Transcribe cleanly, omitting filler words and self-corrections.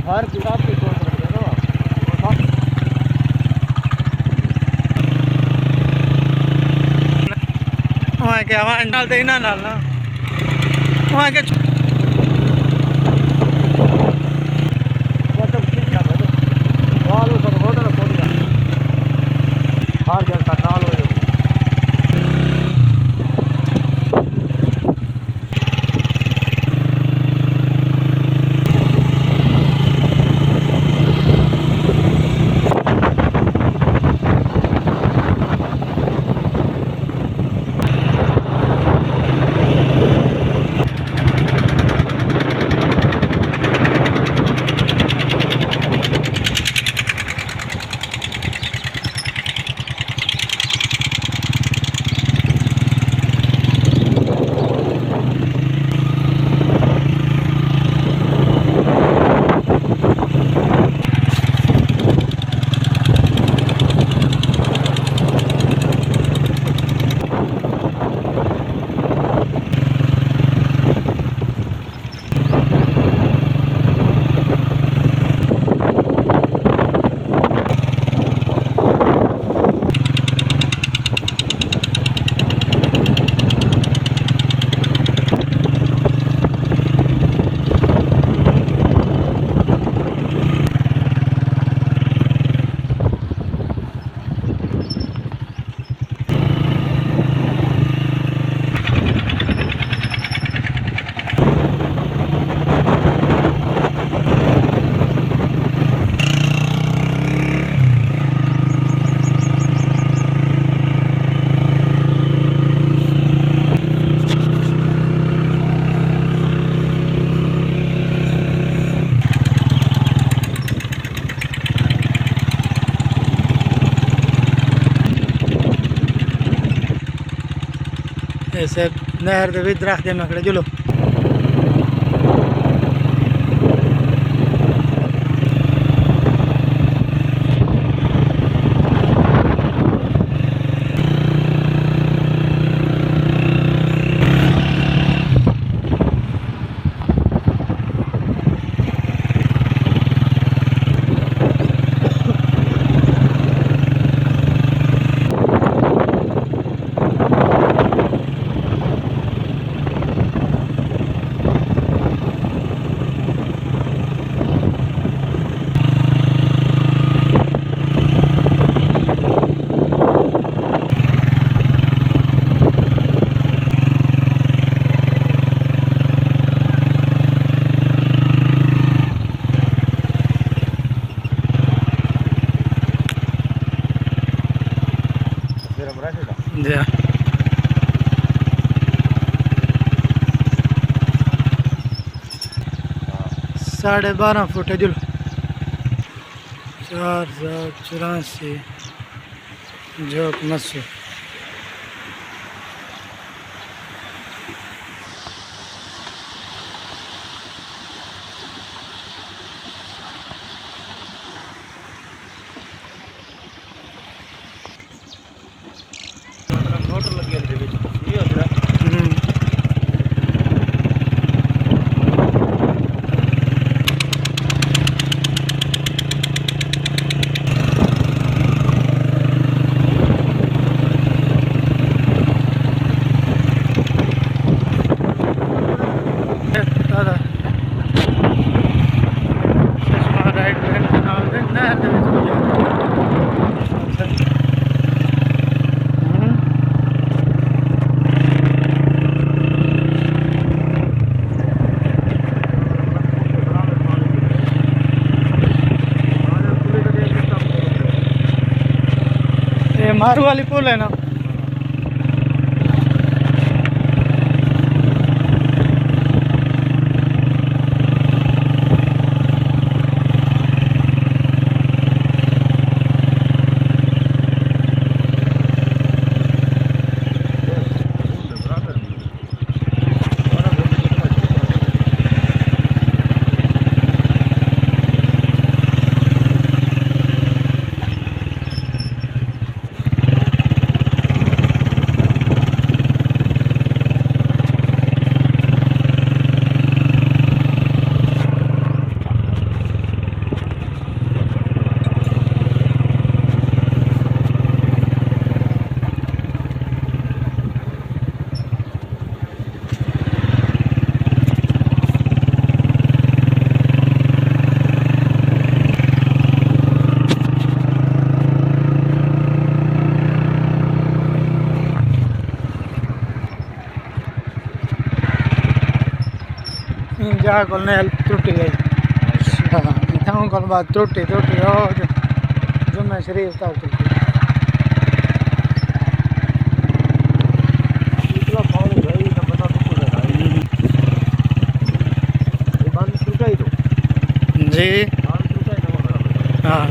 हर किताब की सोच रखते हो वहाँ के वहाँ डालते ही ना डालना वहाँ के मतलब ठीक है भाई वालों पर होटल खोल दिया हर जगह नाल हो ऐसे नहर के भी दरख्त में खड़े चलो जा 12.5 फुट है जुल 4084 जोक मस्सू मोटर लगी है ये होता है मारू वाली पुल है ना आ कोने त्रुटि गई हां इथां कोल बात त्रुटि हो जो मैं शरीफ था त्रुटि इतना पानी भाई ना पता तो है ये बंद टूटा ही तो जी बंद टूटा ही ना हां